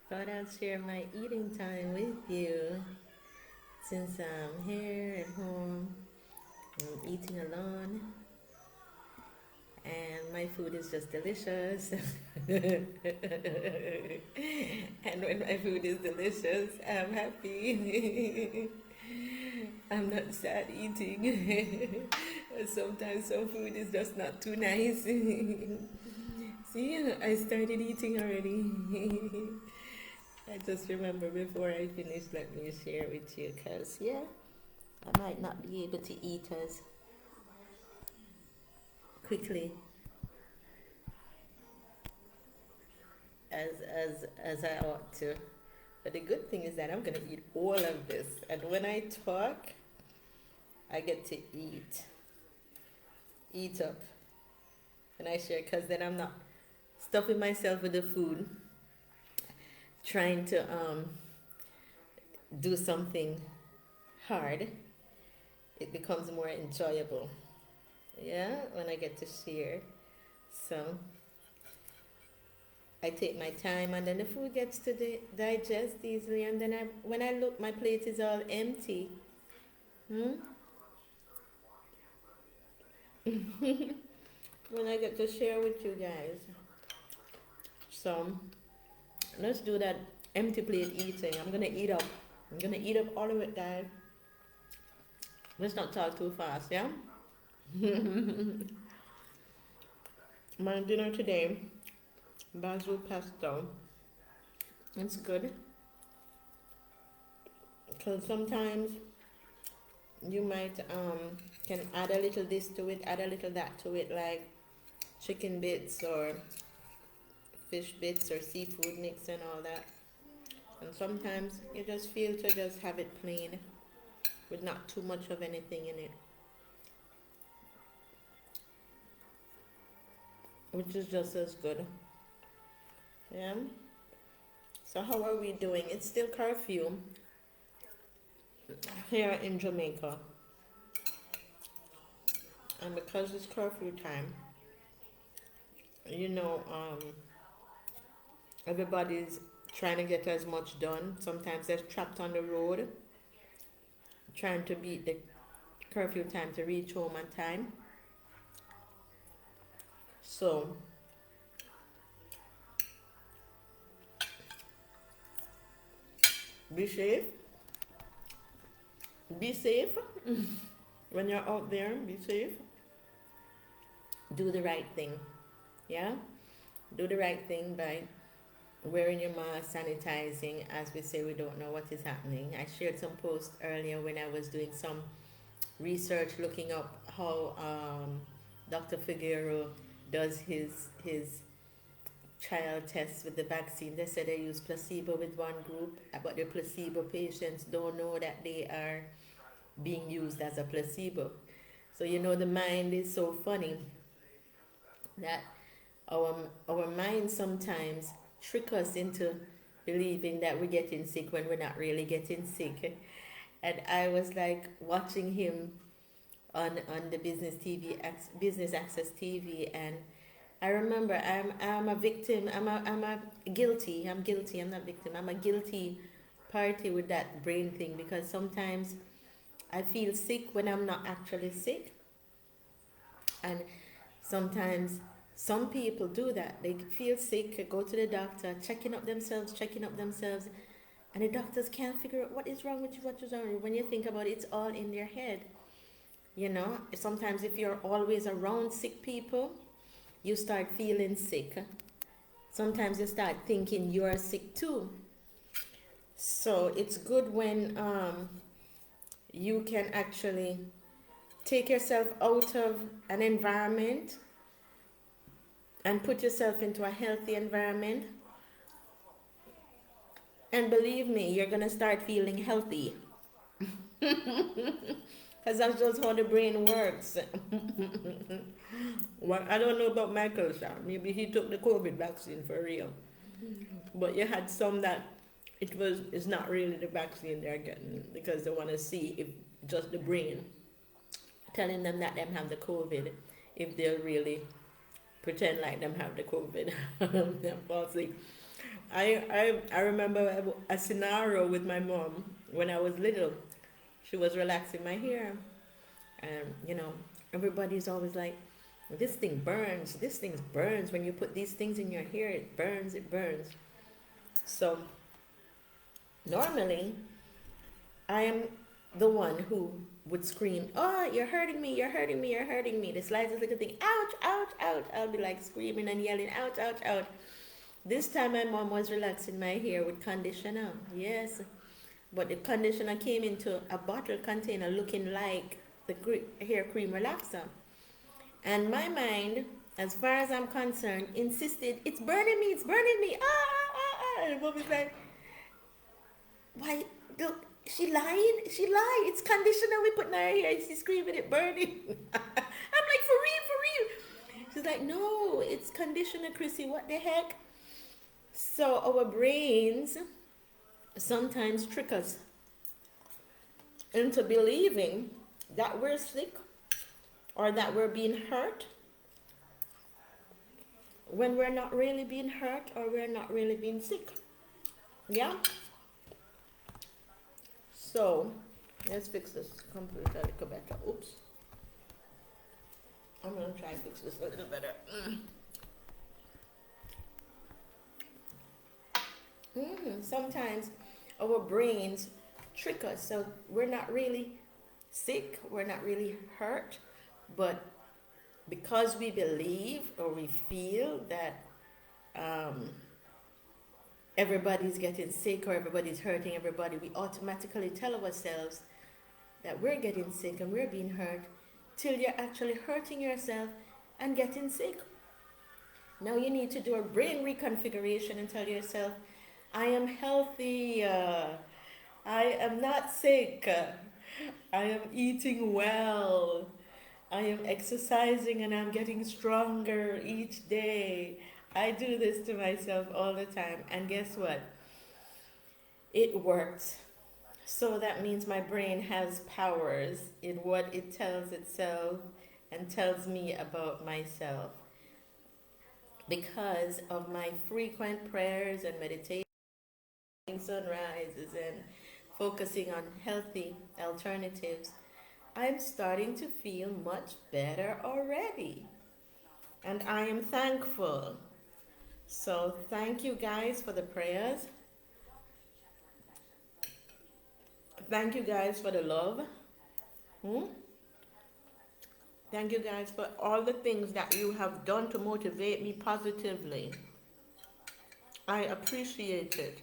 Thought I'd share my eating time with you since I'm here at home. I'm eating alone, and my food is just delicious. And when my food is delicious, I'm happy. I'm not sad eating. Sometimes some food is just not too nice. See, I started eating already. I just remember before I finish, let me share with you because, yeah, I might not be able to eat as quickly as I ought to. But the good thing is that I'm going to eat all of this. And when I talk, I get to eat up. And I share because then I'm not stuffing myself with the food, trying to do something hard. It becomes more enjoyable. Yeah, when I get to share. So I take my time, and then the food gets to digest easily. And then when I look, my plate is all empty. Hmm? When I get to share with you guys. So let's do that empty plate eating. I'm gonna eat up. I'm gonna eat up all of it, guys. Let's not talk too fast, yeah? My dinner today, basil pesto. It's good because sometimes you might can add a little this to it, add a little that to it, like chicken bits or fish bits or seafood mix and all that. And sometimes you just feel to just have it plain with not too much of anything in it, which is just as good. Yeah. So how are we doing? It's still curfew here in Jamaica, and because it's curfew time, you know, everybody's trying to get as much done. Sometimes they're trapped on the road, trying to beat the curfew time to reach home on time. So be safe. Be safe when you're out there. Be safe. Do the right thing. Yeah? Do the right thing by wearing your mask, sanitizing. As we say, we don't know what is happening. I shared some posts earlier when I was doing some research looking up how Dr. Figueroa does his trial tests with the vaccine. They said they use placebo with one group, but the placebo patients don't know that they are being used as a placebo. So you know the mind is so funny that our mind sometimes trick us into believing that we're getting sick when we're not really getting sick. And I was like watching him on the business access TV, and I remember I'm a victim. I'm a guilty. I'm guilty. I'm not victim. I'm a guilty party with that brain thing, because sometimes I feel sick when I'm not actually sick, and sometimes some people do that. They feel sick, go to the doctor, checking up themselves, and the doctors can't figure out what is wrong with you, what is wrong with you. When you think about it, it's all in their head. You know, sometimes if you're always around sick people, you start feeling sick. Sometimes you start thinking you're sick too. So it's good when you can actually take yourself out of an environment and put yourself into a healthy environment. And believe me, you're going to start feeling healthy. Because that's just how the brain works. Well, I don't know about Michael, sir. Maybe he took the COVID vaccine for real. But you had some that it's not really the vaccine they're getting, because they want to see if just the brain telling them that them have the COVID, if they'll really pretend like them have the COVID. Them fall sick. I remember a scenario with my mom when I was little. She was relaxing my hair, and everybody's always like, this thing burns, this thing burns. When you put these things in your hair, it burns, it burns. So normally I am the one who would scream, oh, you're hurting me, you're hurting me, you're hurting me. The slightest little thing, ouch, ouch, ouch. I'll be like screaming and yelling, ouch, ouch, ouch. This time my mom was relaxing my hair with conditioner. Yes. But the conditioner came into a bottle container looking like the hair cream relaxer. And my mind, as far as I'm concerned, insisted, it's burning me, it's burning me. Ah, ah, ah, ah. And mom is like, why? She lied. She lied. It's conditioner we put in her hair. She's screaming it burning. I'm like, for real, for real. She's like, no, it's conditioner, Chrissy. What the heck? So our brains sometimes trick us into believing that we're sick or that we're being hurt when we're not really being hurt or we're not really being sick. Yeah? So, let's fix this computer a little better. Oops. I'm going to try and fix this a little better. Sometimes our brains trick us. So we're not really sick, we're not really hurt, but because we believe or we feel that everybody's getting sick or everybody's hurting everybody, we automatically tell ourselves that we're getting sick and we're being hurt till you're actually hurting yourself and getting sick. Now you need to do a brain reconfiguration and tell yourself, I am healthy, I am not sick, I am eating well, I am exercising and I'm getting stronger each day. I do this to myself all the time, and guess what? It works. So that means my brain has powers in what it tells itself and tells me about myself. Because of my frequent prayers and meditation, sunrises, and focusing on healthy alternatives, I'm starting to feel much better already. And I am thankful. So thank you guys for the prayers. Thank you guys for the love. Thank you guys for all the things that you have done to motivate me positively. I appreciate it.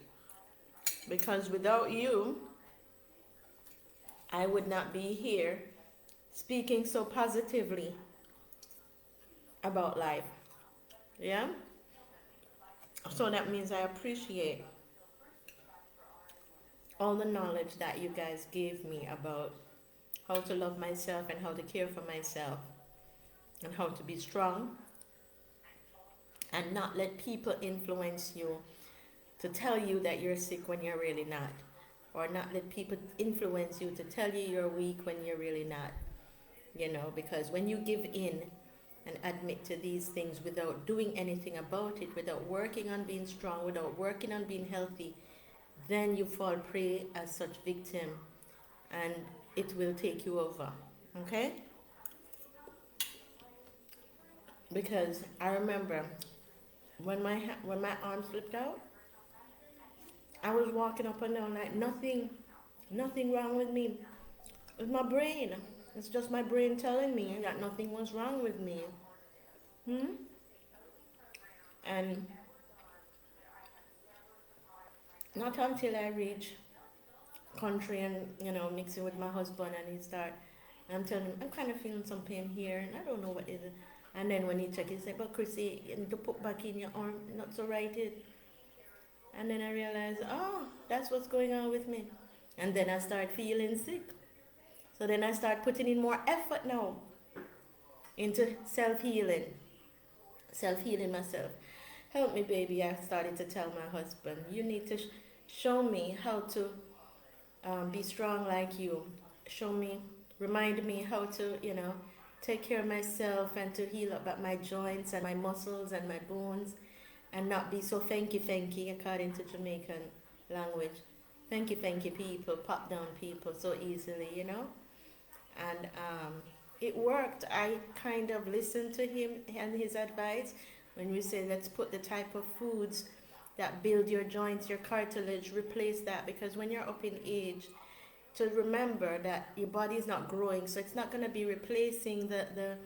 Because without you, I would not be here speaking so positively about life. Yeah? So that means I appreciate all the knowledge that you guys gave me about how to love myself and how to care for myself and how to be strong and not let people influence you to tell you that you're sick when you're really not, or not let people influence you to tell you you're weak when you're really not. Because when you give in and admit to these things without doing anything about it, without working on being strong, without working on being healthy, then you fall prey as such victim and it will take you over. Okay? Because I remember when my arm slipped out, I was walking up and down like nothing wrong with me. It's my brain. It's just my brain telling me that nothing was wrong with me. And not until I reach country and, mixing with my husband and I'm telling him, I'm kind of feeling some pain here and I don't know what it is. And then when he check, he said, but Chrissy, you need to put back in your arm, not so right it. And then I realized, oh, that's what's going on with me. And then I start feeling sick. So then I start putting in more effort now into self-healing myself. Help me, baby, I started to tell my husband, you need to show me how to be strong like you. Remind me how to, take care of myself and to heal up my joints and my muscles and my bones and not be so fanky according to Jamaican language. Fanky people, pop down people so easily, you know? And it worked. I kind of listened to him and his advice when we say let's put the type of foods that build your joints, your cartilage, replace that, because when you're up in age, to remember that your body is not growing, so it's not going to be replacing the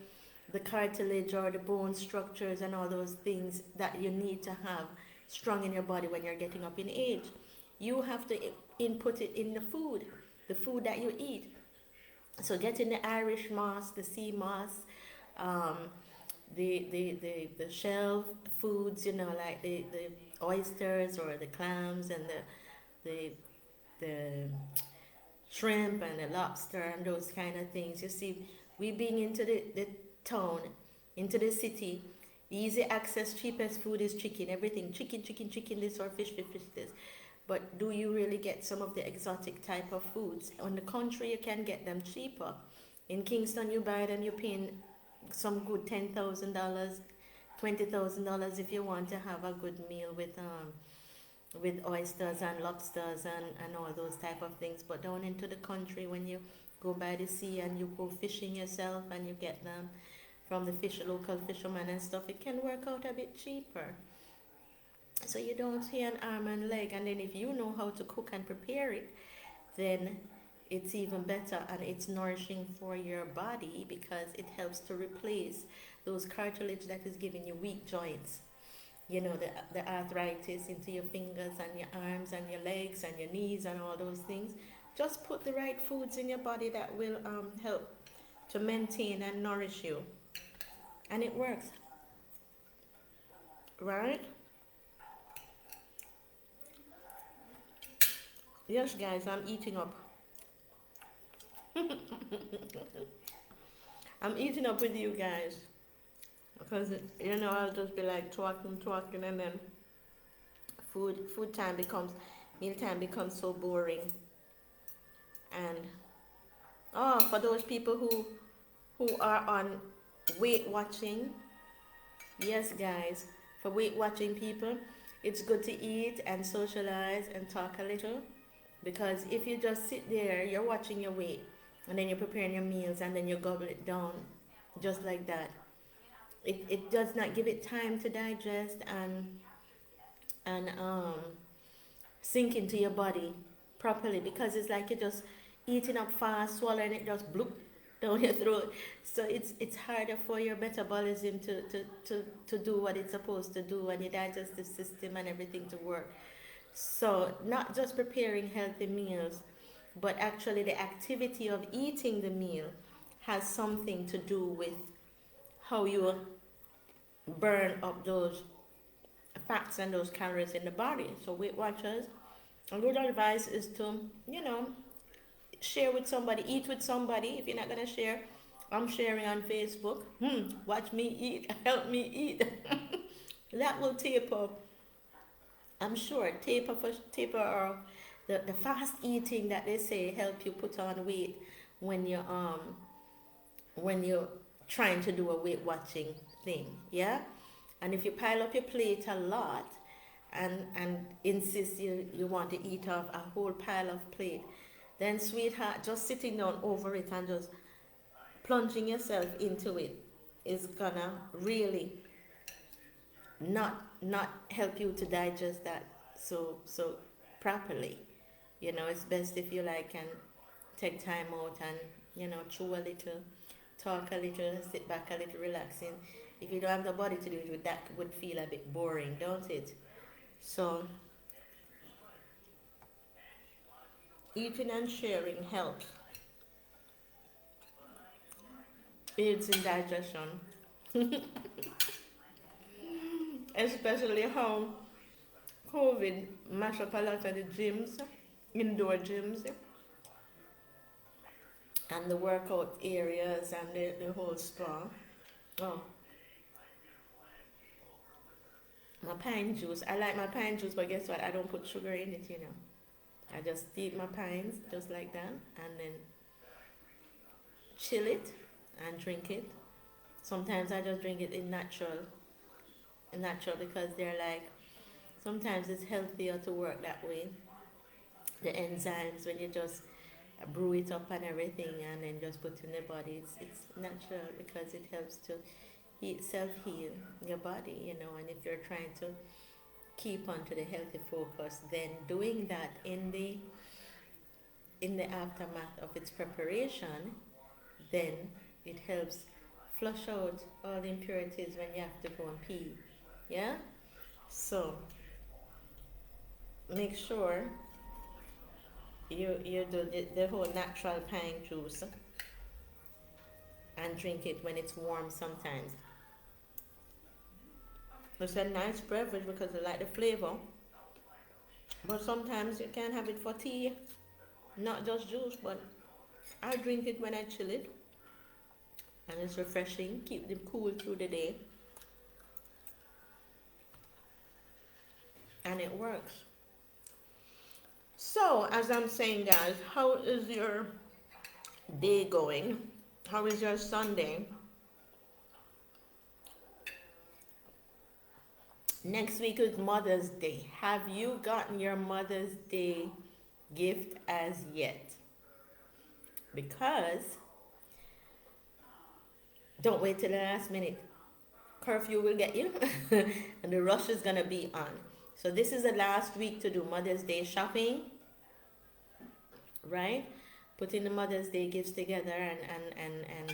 cartilage or the bone structures and all those things that you need to have strong in your body when you're getting up in age. You have to input it in the food that you eat. So getting the Irish moss, the sea moss, um, the shell foods, you know, like the oysters or the clams and the shrimp and the lobster and those kind of things. You see, we being into the town, into the city, the easy access, cheapest food is chicken. Everything, chicken, this or fish, this. But do you really get some of the exotic type of foods? On the country, you can get them cheaper. In Kingston, you buy them, you're paying some good $10,000, $20,000 if you want to have a good meal with oysters and lobsters and all those type of things. But down into the country, when you go by the sea and you go fishing yourself and you get them from the local fishermen and stuff, it can work out a bit cheaper. So you don't pay an arm and leg, and then if you know how to cook and prepare it, then it's even better, and it's nourishing for your body because it helps to replace those cartilage that is giving you weak joints. You know, the arthritis into your fingers and your arms and your legs and your knees and all those things. Just put the right foods in your body that will help to maintain and nourish you. And it works. Right? Yes, guys, I'm eating up. I'm eating up with you guys. Because, you know, I'll just be like talking, and then meal time becomes so boring. And, for those people who are on weight watching, yes, guys, for weight watching people, it's good to eat and socialize and talk a little. Because if you just sit there, you're watching your weight, and then you're preparing your meals, and then you gobble it down just like that. It does not give it time to digest and sink into your body properly, because it's like you're just eating up fast, swallowing it just bloop down your throat. So it's harder for your metabolism to do what it's supposed to do, and your digestive system and everything to work. So not just preparing healthy meals, but actually the activity of eating the meal has something to do with how you burn up those fats and those calories in the body. So Weight Watchers, a good advice is to, share with somebody, eat with somebody. If you're not going to share, I'm sharing on Facebook. Watch me eat, help me eat. That will taper. I'm sure taper or the fast eating that they say help you put on weight when you're trying to do a weight watching thing, yeah. And if you pile up your plate a lot and insist you want to eat off a whole pile of plate, then sweetheart, just sitting down over it and just plunging yourself into it is gonna really not help you to digest that so properly. It's best if you can take time out and chew a little, talk a little, sit back a little, relaxing. If you don't have the body to do it, that would feel a bit boring, don't it? So eating and sharing helps. Aids in digestion. Especially how COVID mashed up a lot of the gyms, indoor gyms, and the workout areas and the whole spa. Oh, my pine juice. I like my pine juice, but guess what? I don't put sugar in it, I just steep my pines just like that and then chill it and drink it. Sometimes I just drink it in natural because they're like, sometimes it's healthier to work that way. The enzymes, when you just brew it up and everything and then just put in the body, it's natural because it helps to self heal your body, and if you're trying to keep on to the healthy focus, then doing that in the aftermath of its preparation, then it helps flush out all the impurities when you have to go and pee. Yeah? So make sure you do the whole natural pine juice and drink it when it's warm sometimes. It's a nice beverage because I like the flavor. But sometimes you can have it for tea, not just juice, but I drink it when I chill it. And it's refreshing, keep them cool through the day. And it works. So, as I'm saying, guys, how is your day going? How is your Sunday? Next week is Mother's Day. Have you gotten your Mother's Day gift as yet? Because don't wait till the last minute. Curfew will get you and the rush is going to be on. So this is the last week to do Mother's Day shopping, right? Putting the Mother's Day gifts together and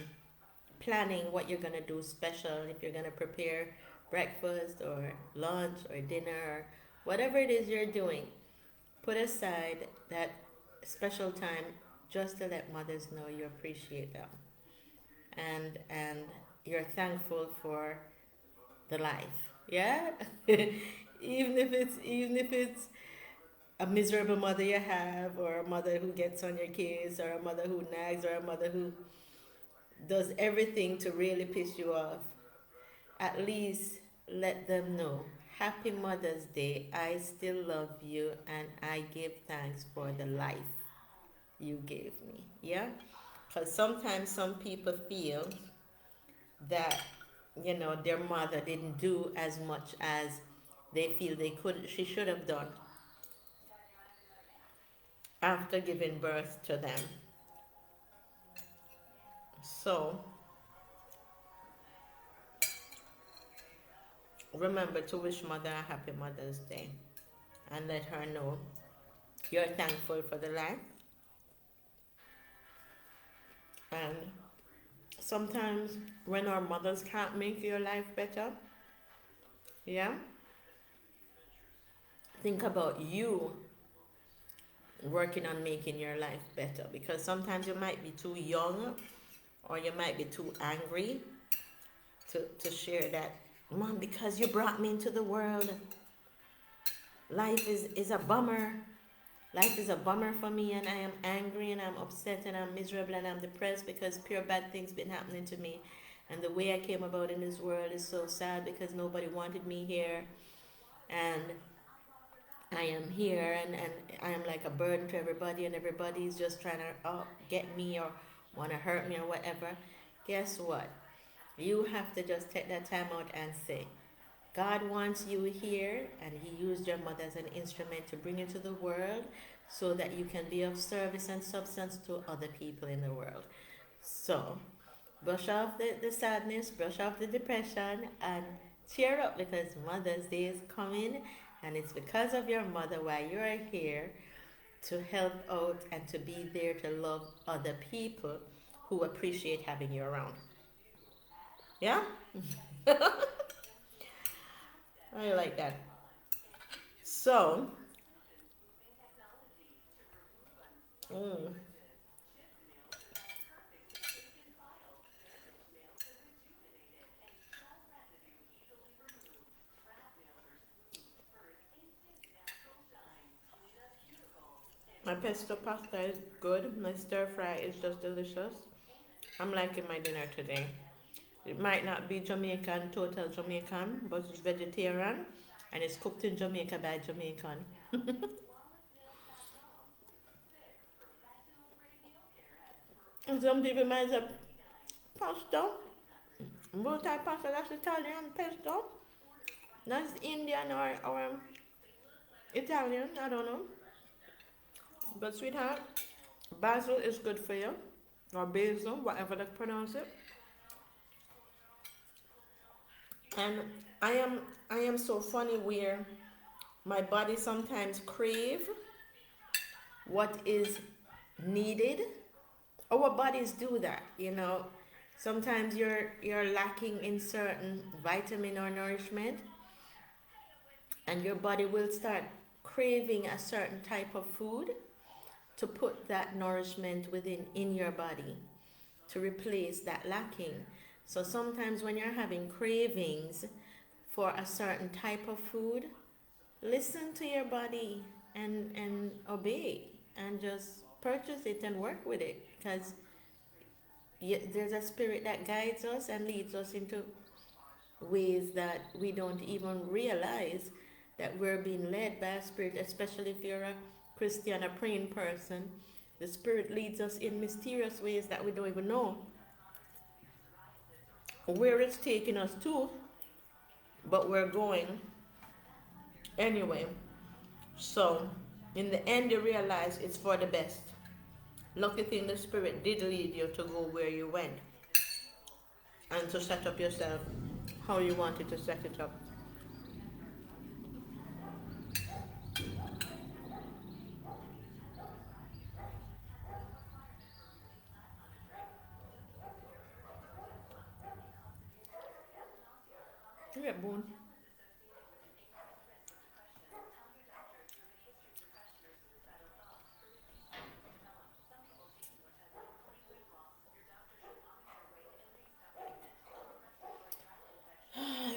planning what you're going to do special, if you're going to prepare breakfast or lunch or dinner or whatever it is you're doing. Put aside that special time just to let mothers know you appreciate them and you're thankful for the life. Yeah? even if it's a miserable mother you have, or a mother who gets on your case, or a mother who nags, or a mother who does everything to really piss you off, at least let them know, happy Mother's Day, I still love you and I give thanks for the life you gave me. Yeah? Because sometimes some people feel that their mother didn't do as much as they feel she should have done after giving birth to them. So remember to wish mother a happy Mother's Day and let her know you're thankful for the life. And sometimes when our mothers can't make your life better, yeah, think about you working on making your life better, because sometimes you might be too young or you might be too angry to share that, Mom, because you brought me into the world, life is a bummer. Life is a bummer for me, and I am angry and I'm upset and I'm miserable and I'm depressed because pure bad things been happening to me. And the way I came about in this world is so sad because nobody wanted me here. And I am here and I am like a burden to everybody, and everybody's just trying to get me or want to hurt me or whatever. Guess what? You have to just take that time out and say, God wants you here, and He used your mother as an instrument to bring you to the world so that you can be of service and substance to other people in the world. So, brush off the sadness, brush off the depression, and cheer up because Mother's Day is coming, and it's because of your mother why you're here, to help out and to be there to love other people who appreciate having you around. Yeah? I like that. So, my pesto pasta is good. My stir fry is just delicious. I'm liking my dinner today. It might not be Jamaican, total Jamaican, but it's vegetarian and it's cooked in Jamaica by Jamaican. And some people might say Pasta. Multi-pasta, that's Italian. Pesto. That's Indian or Italian. I don't know. But sweetheart, basil is good for you. Or basil, whatever they pronounce it. And I am I am so funny where my body sometimes crave what is needed. Our bodies do that, you know. Sometimes you're lacking in certain vitamin or nourishment, and your body will start craving a certain type of food to put that nourishment within in your body to replace that lacking. So sometimes when you're having cravings for a certain type of food, listen to your body and obey and just purchase it and work with it, because there's a spirit that guides us and leads us into ways that we don't even realize that we're being led by a spirit, especially if you're a Christian, a praying person. The spirit leads us in mysterious ways that we don't even know where it's taking us to, but we're going anyway. So in the end, you realize it's for the best. Lucky thing the spirit did lead you to go where you went and to set up yourself how you wanted to set it up. Yeah, Boone.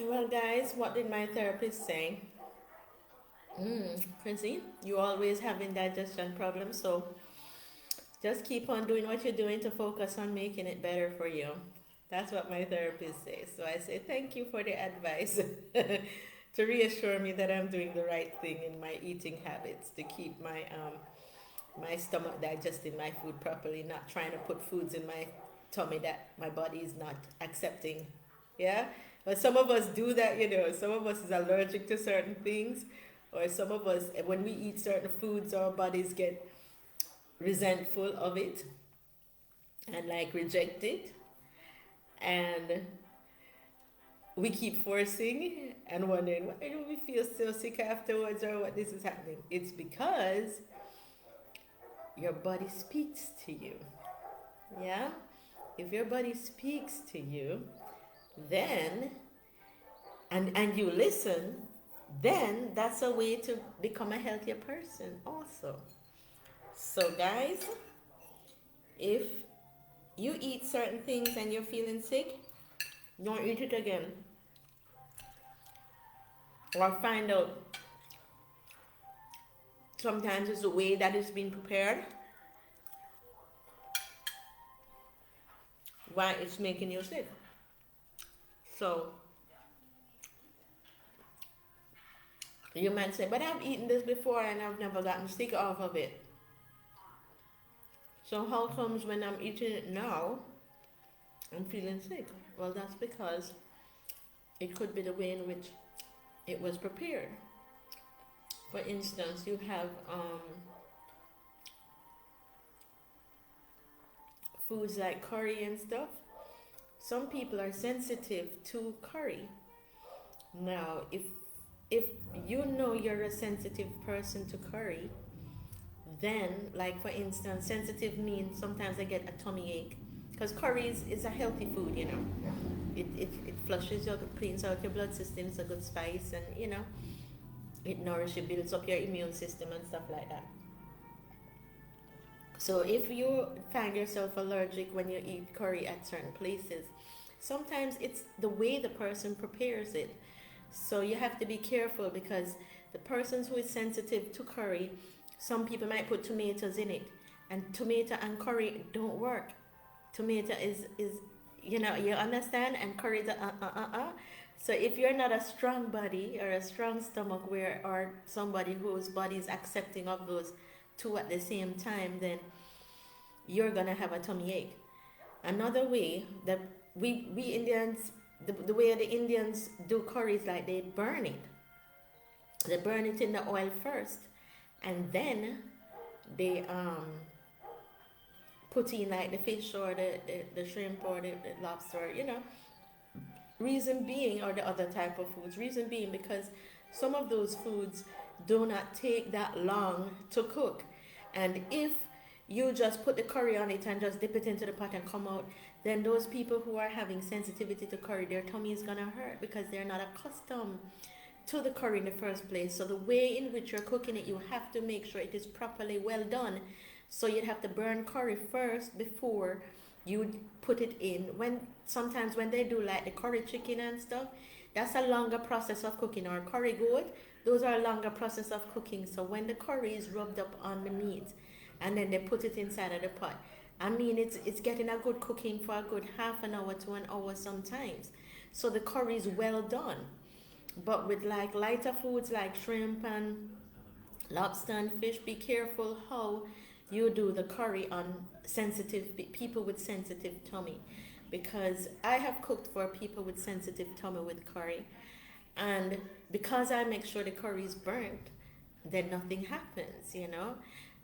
Well, guys, what did my therapist say? Chrissy, you always having digestion problems, so just keep on doing what you're doing to focus on making it better for you. That's what my therapist says. So I say thank you for the advice to reassure me that I'm doing the right thing in my eating habits to keep my stomach digesting my food properly, not trying to put foods in my tummy that my body is not accepting. Yeah? But some of us do that, you know. Some of us is allergic to certain things, or some of us, when we eat certain foods, our bodies get resentful of it and like reject it. And we keep forcing and wondering, why do we feel so sick afterwards or what this is happening? It's because your body speaks to you. Yeah? If your body speaks to you, then and you listen, then that's a way to become a healthier person also. So guys, if you eat certain things and you're feeling sick, don't eat it again. Or find out sometimes it's the way that it's been prepared why it's making you sick. So you might say, but I've eaten this before and I've never gotten sick off of it. So how comes when I'm eating it now, I'm feeling sick? Well, that's because it could be the way in which it was prepared. For instance, you have foods like curry and stuff. Some people are sensitive to curry. Now, if you know you're a sensitive person to curry, then, like for instance, sensitive means sometimes I get a tummy ache, because curry is a healthy food, you know. It flushes your, cleans out your blood system. It's a good spice, and you know, it nourishes, builds up your immune system and stuff like that. So if you find yourself allergic when you eat curry at certain places, sometimes it's the way the person prepares it. So you have to be careful, because the persons who is sensitive to curry, some people might put tomatoes in it, and tomato and curry don't work. Tomato is you know, you understand, and curry is So if you're not a strong body or a strong stomach, where or somebody whose body is accepting of those two at the same time, then you're gonna have a tummy ache. Another way that we Indians, the way the Indians do curry is like they burn it. They burn it in the oil first, and then they put in like the fish or the shrimp or the lobster, reason being, or the other type of foods. Reason being because some of those foods do not take that long to cook. And if you just put the curry on it and just dip it into the pot and come out, then those people who are having sensitivity to curry, their tummy is gonna hurt because they're not accustomed to the curry in the first place. So the way in which you're cooking it, you have to make sure it is properly well done. So you'd have to burn curry first before you put it in. When sometimes when they do like the curry chicken and stuff, that's a longer process of cooking. Or curry goat, those are a longer process of cooking. So when the curry is rubbed up on the meat, and then they put it inside of the pot, I mean it's getting a good cooking for a good half an hour to an hour sometimes. So the curry is well done. But with like lighter foods like shrimp and lobster and fish, be careful how you do the curry on sensitive people with sensitive tummy, because I have cooked for people with sensitive tummy with curry, and because I make sure the curry is burnt, then nothing happens.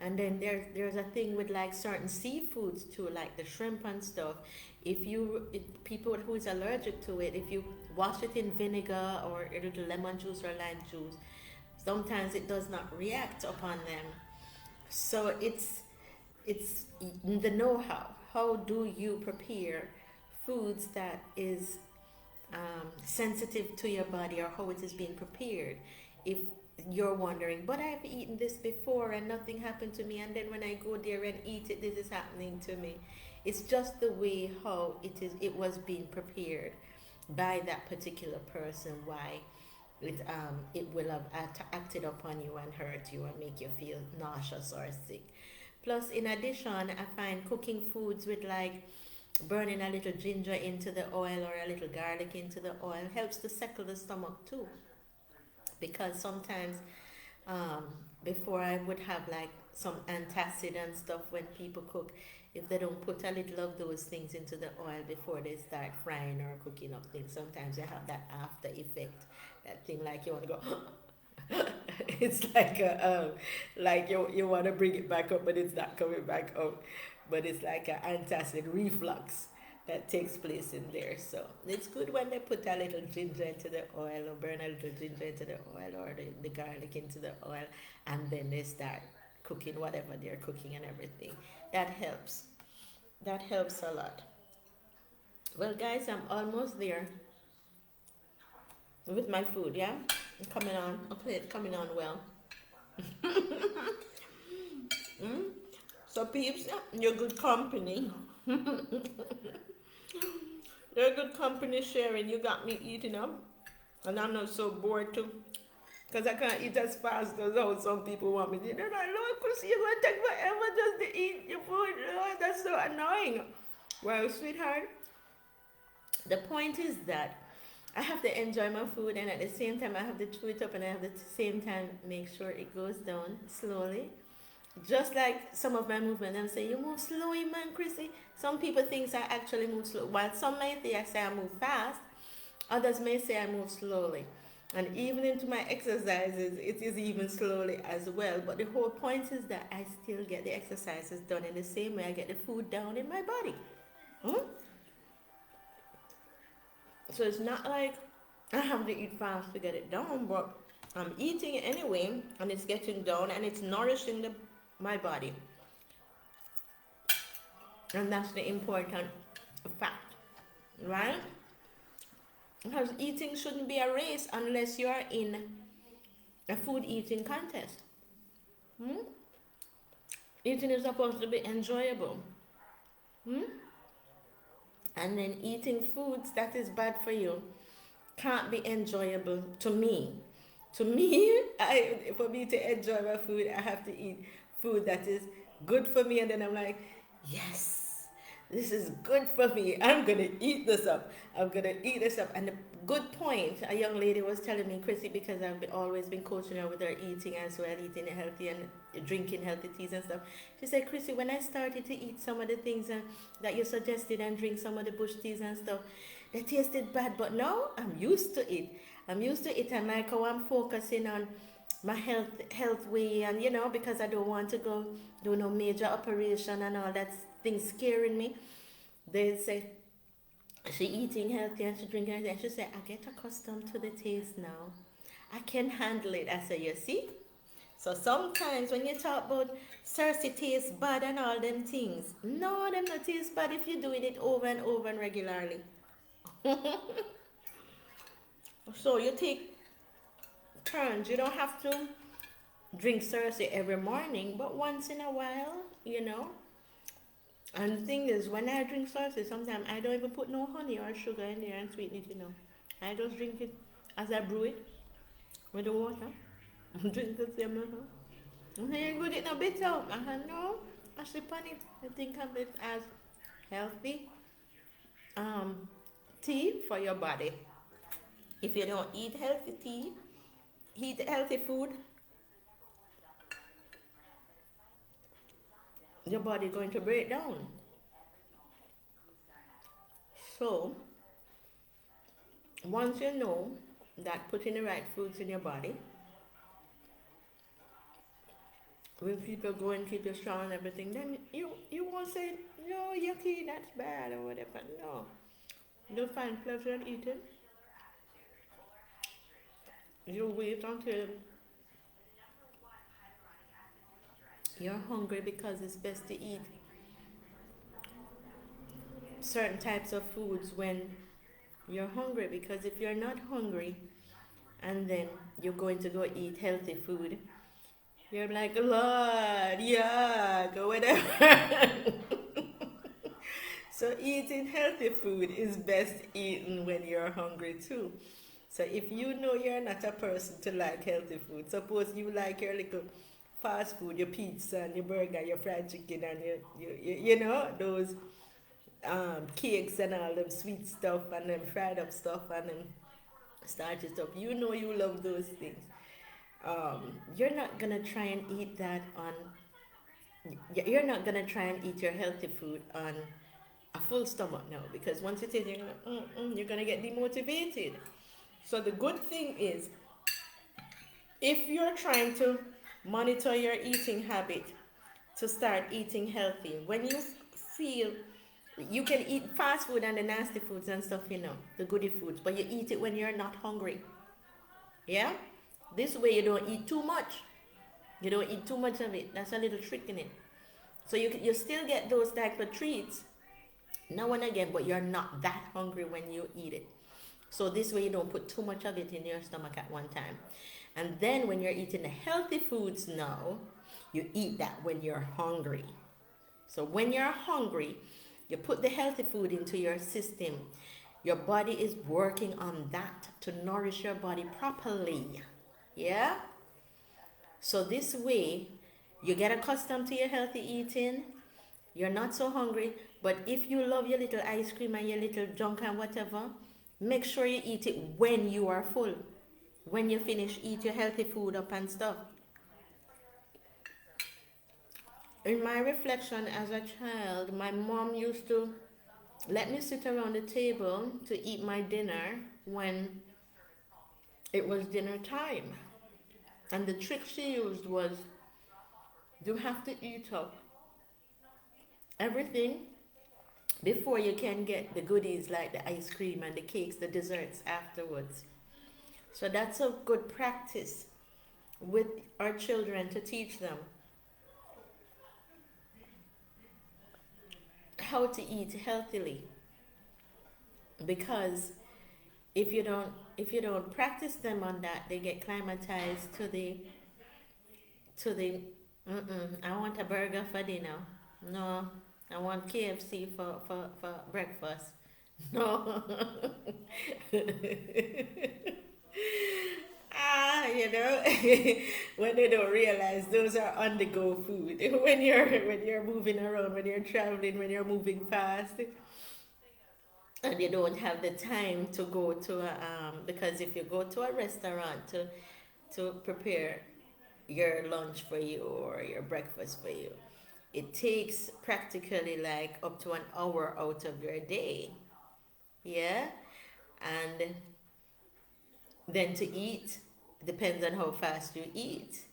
And then there's a thing with like certain seafoods too, like the shrimp and stuff. If people who is allergic to it, if you wash it in vinegar or a little lemon juice or lime juice, sometimes it does not react upon them. So it's the know-how. How do you prepare foods that is sensitive to your body, or how it is being prepared? If you're wondering, but I've eaten this before and nothing happened to me, and then when I go there and eat it, this is happening to me. It's just the way how it was being prepared by that particular person, why it will have acted upon you and hurt you and make you feel nauseous or sick. Plus, in addition, I find cooking foods with like burning a little ginger into the oil or a little garlic into the oil helps to settle the stomach too. Because sometimes um, before I would have like some antacid and stuff when people cook, if they don't put a little of those things into the oil before they start frying or cooking up things, sometimes they have that after effect, that thing like you want to go it's like like you want to bring it back up but it's not coming back up, but it's like an antacid reflux that takes place in there. So it's good when they put a little ginger into the oil, or burn a little ginger into the oil, or the garlic into the oil, and then they start cooking whatever they're cooking and everything. That helps. That helps a lot. Well, guys, I'm almost there with my food, yeah? Coming on. Okay, it's coming on well. Mm? So, peeps, you're good company. You're good company, Sharon. You got me eating up. And I'm not so bored too. Because I can't eat as fast as how some people want me to. They're like, Lord, Chrissy, you're going to take forever just to eat your food. Lord, that's so annoying. Well, sweetheart, the point is that I have to enjoy my food, and at the same time, I have to chew it up, and I have to at the same time make sure it goes down slowly. Just like some of my movement, and say, you move slowly, man, Chrissy. Some people think I actually move slow. While some may think I say I move fast, others may say I move slowly. And even into my exercises, it is even slowly as well. But the whole point is that I still get the exercises done in the same way I get the food down in my body. Hmm? So it's not like I have to eat fast to get it down, but I'm eating it anyway, and it's getting down, and it's nourishing my body. And that's the important fact, right? Because eating shouldn't be a race unless you are in a food eating contest. Hmm? Eating is supposed to be enjoyable. Hmm? And then eating foods that is bad for you can't be enjoyable to me. To me, for me to enjoy my food, I have to eat food that is good for me, and then I'm like, yes, This is good for me. I'm gonna eat this up. I'm gonna eat this up. And the good point, a young lady was telling me, Chrissy, because always been coaching her with her eating as well, eating healthy and drinking healthy teas and stuff. She said, Chrissy, when I started to eat some of the things that you suggested and drink some of the bush teas and stuff, they tasted bad. But now I'm used to it. I'm used to it, and like how I'm focusing on my health way, and because I don't want to go do no major operation and all that thing scaring me. They say she eating healthy and she drinking healthy, and she said I get accustomed to the taste now. I can handle it. I say, you see. So sometimes when you talk about Cersei tastes bad and all them things, no, them not taste bad if you're doing it over and over and regularly. So you take turns. You don't have to drink Cersei every morning, but once in a while. And the thing is, when I drink Cersei, sometimes I don't even put no honey or sugar in there and sweeten it. I just drink it as I brew it with the water. Drink the same water. And then you put it in a bit out. I said, no, I sip on it. I think of it as healthy um, tea for your body. If you don't eat healthy tea, eat healthy food, your body is going to break down. So, once you know that putting the right foods in your body will keep you going, keep you strong and everything, then you won't say, no, yucky, that's bad or whatever. No. You'll find pleasure in eating. You'll wait until you're hungry, because it's best to eat certain types of foods when you're hungry, because if you're not hungry and then you're going to go eat healthy food, you're like, Lord, yuck, or whatever. So eating healthy food is best eaten when you're hungry too. So if you know you're not a person to like healthy food, suppose you like your little fast food, your pizza and your burger, your fried chicken and those cakes and all them sweet stuff and them fried up stuff and them starchy stuff. You love those things. You're not gonna try and eat that on. You're not gonna try and eat your healthy food on a full stomach now, because once you taste it, you're gonna get demotivated. So the good thing is, if you're trying to monitor your eating habit to start eating healthy, when you feel you can eat fast food and the nasty foods and stuff, the goody foods, but you eat it when you're not hungry. Yeah? This way you don't eat too much. You don't eat too much of it. That's a little trick in it. So you still get those type of treats now and again, but you're not that hungry when you eat it. So this way you don't put too much of it in your stomach at one time. And then when you're eating the healthy foods now, you eat that when you're hungry. So when you're hungry, you put the healthy food into your system. Your body is working on that to nourish your body properly. Yeah? So this way, you get accustomed to your healthy eating. You're not so hungry. But if you love your little ice cream and your little junk and whatever, make sure you eat it when you are full. When you finish, eat your healthy food up and stuff. In my reflection as a child, my mom used to let me sit around the table to eat my dinner when it was dinner time. And the trick she used was, you have to eat up everything before you can get the goodies like the ice cream and the cakes, the desserts afterwards. So that's a good practice with our children, to teach them how to eat healthily. Because if you don't practice them on that, they get climatized to the I want a burger for dinner. No, I want KFC for breakfast. No. Ah, you know, when they don't realize those are on the go food. When you're moving around, when you're traveling, when you're moving fast, and you don't have the time to go to a because if you go to a restaurant to prepare your lunch for you or your breakfast for you, it takes practically like up to an hour out of your day. Yeah, and then to eat depends on how fast you eat.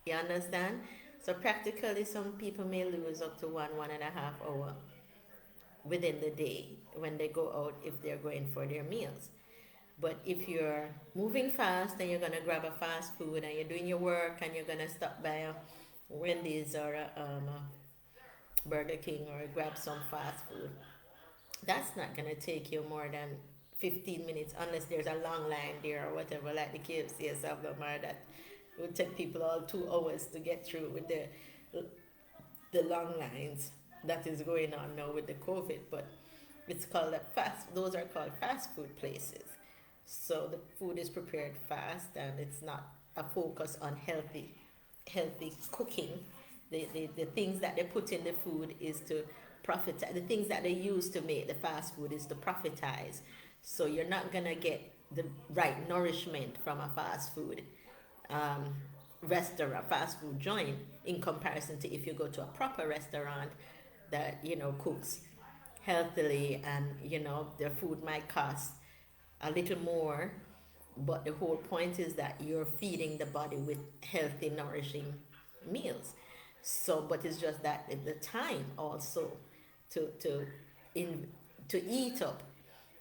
You understand? So practically, some people may lose up to 1.5 hour within the day when they go out if they're going for their meals. But if you're moving fast and you're gonna grab a fast food and you're doing your work and you're gonna stop by a Wendy's or a Burger King or grab some fast food, that's not gonna take you more than 15 minutes unless there's a long line there or whatever, like the KFC or something or that would take people all 2 hours to get through with the long lines that is going on now with the COVID. But it's called a fast. Those are called fast food places. So the food is prepared fast, and it's not a focus on healthy cooking. The things that they put in the food is to profit. The things that they use to make the fast food is to profitize. So you're not gonna get the right nourishment from a fast food um, restaurant, fast food joint, in comparison to if you go to a proper restaurant that cooks healthily, and their food might cost a little more, but the whole point is that you're feeding the body with healthy, nourishing meals. So, but it's just that the time also to in to eat up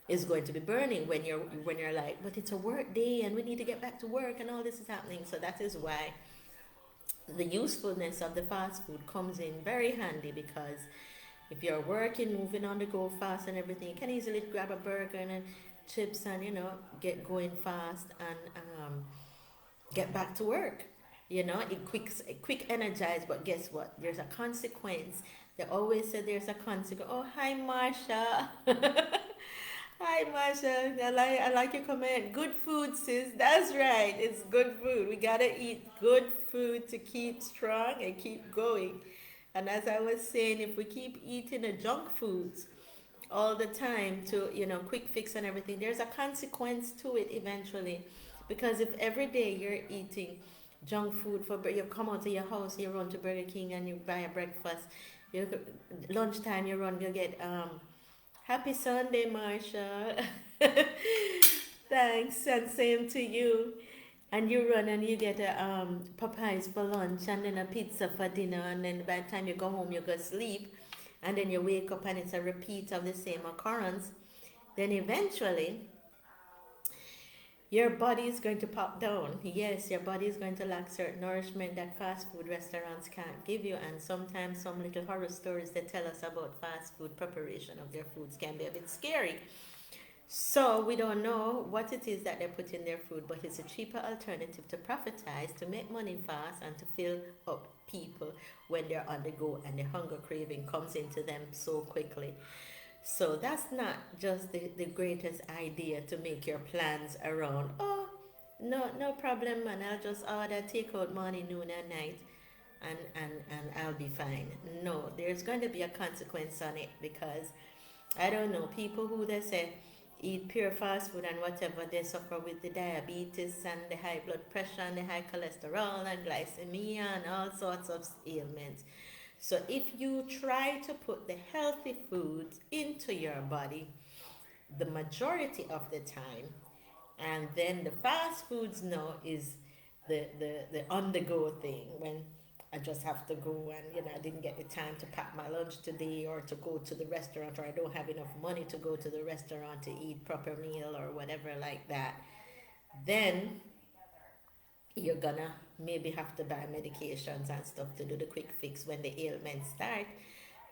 is going to be burning when you're like, but it's a work day and we need to get back to work and all this is happening. So that is why the usefulness of the fast food comes in very handy, because if you're working, moving on the go fast and everything, you can easily grab a burger and chips and get going fast and get back to work. It quick energize, but guess what? There's a consequence. They always say there's a consequence. Oh, hi, Marsha. Hi, Marsha. I like your comment. Good food, sis. That's right. It's good food. We gotta eat good food to keep strong and keep going. And as I was saying, if we keep eating the junk foods all the time to quick fix and everything, there's a consequence to it eventually. Because if every day you're eating junk food, you come out of your house, you run to Burger King and you buy a breakfast, you lunchtime you run, you get happy Sunday, Marsha. Thanks, and same to you. And you run and you get a Popeyes for lunch and then a pizza for dinner, and then by the time you go home you go sleep, and then you wake up and it's a repeat of the same occurrence. Then eventually your body is going to pop down. Yes, your body is going to lack certain nourishment that fast food restaurants can't give you. And sometimes some little horror stories they tell us about fast food preparation of their foods can be a bit scary. So we don't know what it is that they put in their food, but it's a cheaper alternative to profitize, to make money fast, and to fill up people when they're on the go and the hunger craving comes into them so quickly. So that's not just the greatest idea to make your plans around. Oh, no problem, man. I'll just order takeout morning, noon, and night, and I'll be fine. No, there's going to be a consequence on it, because I don't know, people who they say eat pure fast food and whatever, they suffer with the diabetes and the high blood pressure and the high cholesterol and glycemia and all sorts of ailments. So if you try to put the healthy foods into your body the majority of the time, and then the fast foods now is the on the go thing, when I just have to go and I didn't get the time to pack my lunch today, or to go to the restaurant, or I don't have enough money to go to the restaurant to eat proper meal or whatever like that, then you're gonna maybe have to buy medications and stuff to do the quick fix when the ailments start.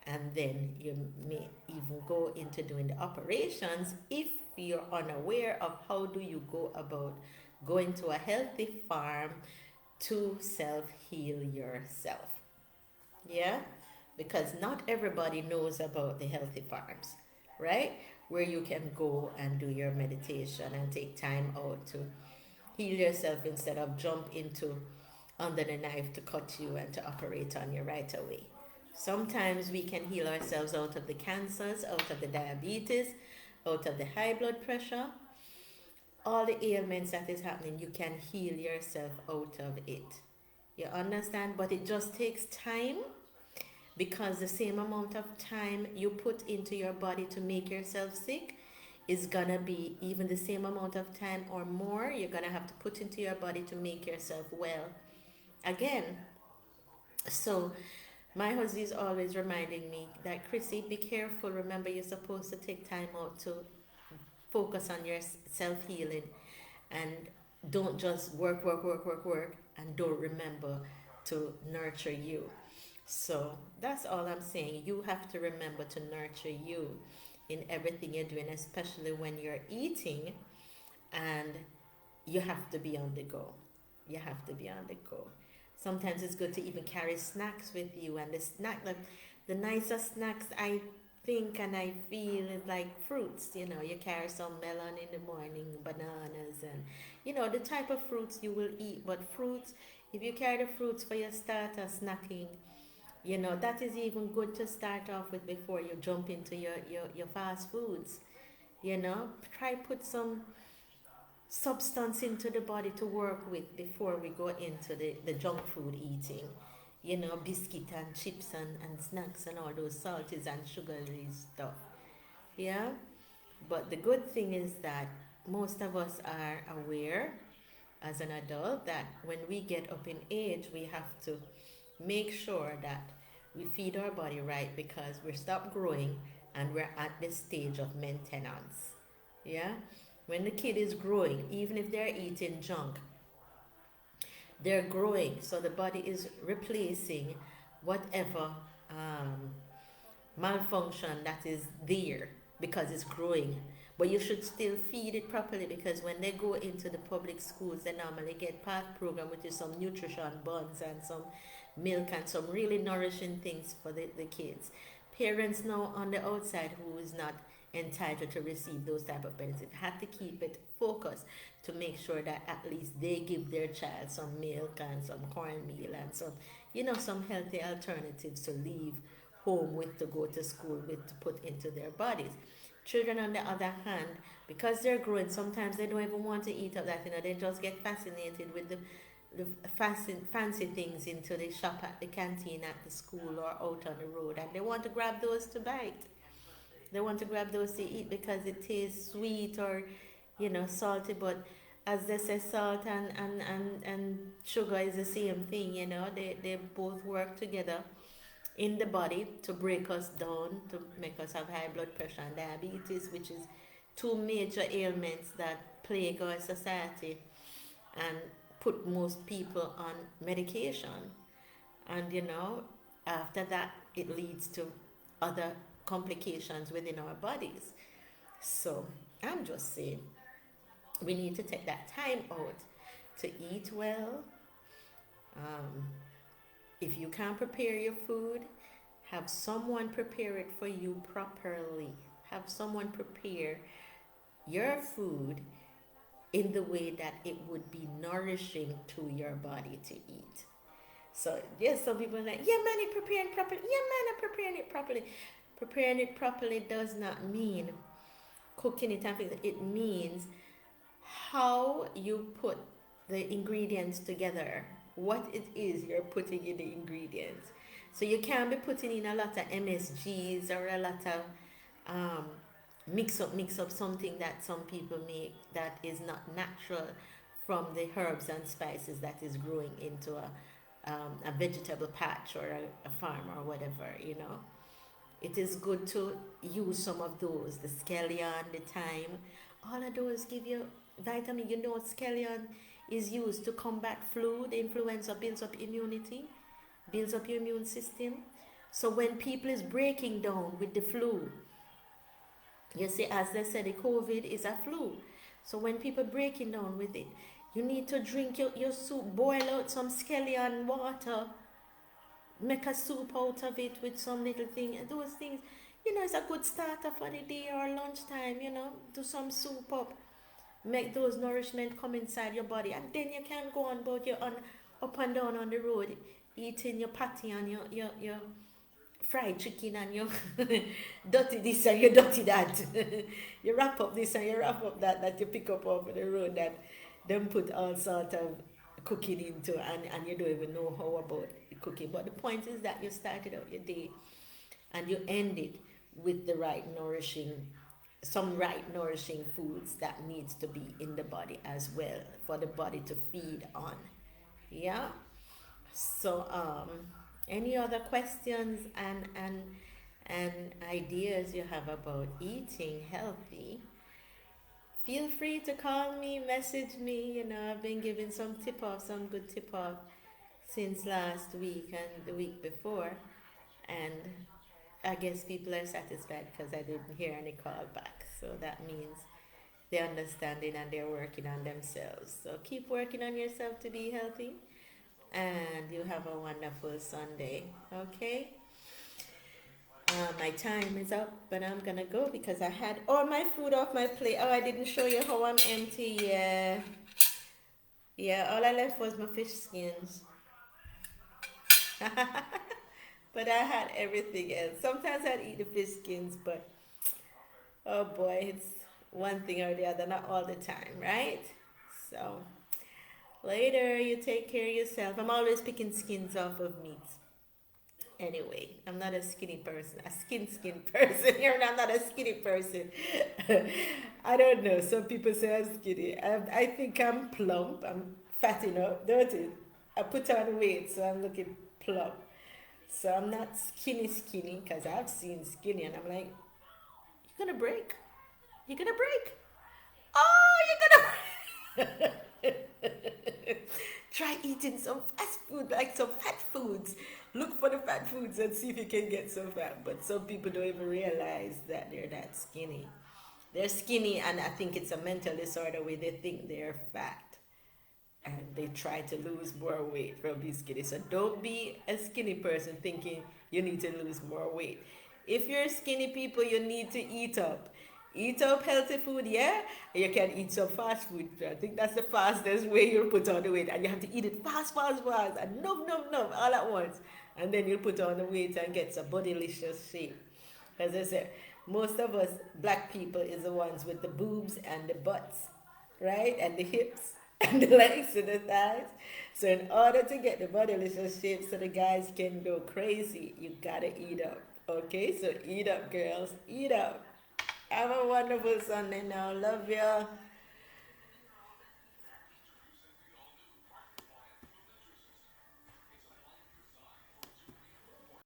And then you may even go into doing the operations if you're unaware of how do you go about going to a healthy farm to self-heal yourself. Yeah, because not everybody knows about the healthy farms, right? Where you can go and do your meditation and take time out to Heal yourself instead of jump into under the knife to cut you and to operate on you right away. Sometimes we can heal ourselves out of the cancers, out of the diabetes, out of the high blood pressure, all the ailments that is happening. You can heal yourself out of it. You understand? But it just takes time, because the same amount of time you put into your body to make yourself sick is gonna be even the same amount of time or more you're gonna have to put into your body to make yourself well again. So my husband is always reminding me that, Chrissy, be careful. Remember, you're supposed to take time out to focus on your self healing, and don't just work, work, work, work, work, and don't remember to nurture you. So that's all I'm saying. You have to remember to nurture you in everything you're doing, especially when you're eating, and you have to be on the go. You have to be on the go. Sometimes it's good to even carry snacks with you, and the nicest snacks I think and I feel is like fruits. You carry some melon in the morning, bananas, and the type of fruits you will eat. But fruits, if you carry the fruits for your starter snacking, that is even good to start off with before you jump into your fast foods. Try put some substance into the body to work with before we go into the junk food eating. Biscuit and chips and snacks and all those salties and sugary stuff. Yeah? But the good thing is that most of us are aware as an adult that when we get up in age, we have to make sure that we feed our body right, because we're stopped growing and we're at the stage of maintenance. Yeah? When the kid is growing, even if they're eating junk, they're growing. So the body is replacing whatever um, malfunction that is there because it's growing. But you should still feed it properly, because when they go into the public schools, they normally get PATH program, which is some nutrition buns and some milk and some really nourishing things for the kids. Parents now on the outside who is not entitled to receive those type of benefits had to keep it focused to make sure that at least they give their child some milk and some cornmeal and some healthy alternatives to leave home with, to go to school with, to put into their bodies. Children, on the other hand, because they're growing, sometimes they don't even want to eat up that. They just get fascinated with the fancy things into the shop at the canteen at the school or out on the road, and they want to grab those to bite. They want to grab those to eat because it tastes sweet or salty. But as they say, salt and sugar is the same thing. They both work together in the body to break us down, to make us have high blood pressure and diabetes, which is two major ailments that plague our society and put most people on medication. And after that, it leads to other complications within our bodies. So I'm just saying, we need to take that time out to eat well. Um, if you can't prepare your food, have someone prepare it for you properly. Have someone prepare your food in the way that it would be nourishing to your body to eat. So yes, some people are like, yeah man, it preparing properly. Yeah man, I'm preparing it properly. Preparing it properly does not mean cooking it and it means how you put the ingredients together, what it is you're putting in the ingredients. So you can't be putting in a lot of MSGs or a lot of mix up something that some people make that is not natural from the herbs and spices that is growing into a vegetable patch or a farm or whatever. It is good to use some of those, the scallion, the thyme. All of those give you vitamin. Scallion is used to combat flu. The influenza builds up immunity, builds up your immune system. So when people is breaking down with the flu, you see, as they said, the COVID is a flu. So when people breaking down with it, you need to drink your soup, boil out some scallion water, make a soup out of it with some little thing. And those things, it's a good starter for the day or lunchtime, do some soup up. Make those nourishment come inside your body, and then you can go on about your on up and down on the road, eating your patty and your fried chicken and your dirty this and your dirty that. You wrap up this and you wrap up that you pick up off the road that them put all sort of cooking into, and you don't even know how about cooking. But the point is that you started out your day and you end it with the right nourishing, some right nourishing foods that needs to be in the body as well for the body to feed on. Yeah. So any other questions and ideas you have about eating healthy, feel free to call me, message me. You know, I've been giving some tip off, some good tip off since last week and the week before, and I guess people are satisfied because I didn't hear any call back. So that means they're understanding and they're working on themselves. So keep working on yourself to be healthy, and you have a wonderful Sunday. Okay? My time is up, but I'm gonna go because I had all my food off my plate. Oh, I didn't show you how I'm empty. Yeah, yeah. All I left was my fish skins, but I had everything else. Sometimes I'd eat the fish skins, but oh boy, it's one thing or the other, not all the time, right? So later, you take care of yourself. I'm always picking skins off of meat. Anyway, I'm not a skinny person, a skin person. I'm not a skinny person. I don't know. Some people say I'm skinny. I think I'm plump. I'm fat enough, don't it? I put on weight, so I'm looking plump. So I'm not skinny because I've seen skinny, and I'm like, you're gonna break. You're gonna break. Oh, you're gonna. Try eating some fast food, like some fat foods. Look for the fat foods and see if you can get some fat. But some people don't even realize that they're that skinny. They're skinny, and I think it's a mental disorder where they think they're fat and they try to lose more weight from being skinny. So don't be a skinny person thinking you need to lose more weight. If you're skinny people, you need to eat up. Eat up healthy food, yeah? You can eat some fast food. I think that's the fastest way you'll put on the weight. And you have to eat it fast, and num, all at once. And then you'll put on the weight and get some bodylicious shape. As I said, most of us black people is the ones with the boobs and the butts, right? And the hips and the legs and the thighs. So in order to get the bodylicious shape so the guys can go crazy, you gotta eat up. Okay, so eat up, girls. Eat up. Have a wonderful Sunday now. Love ya.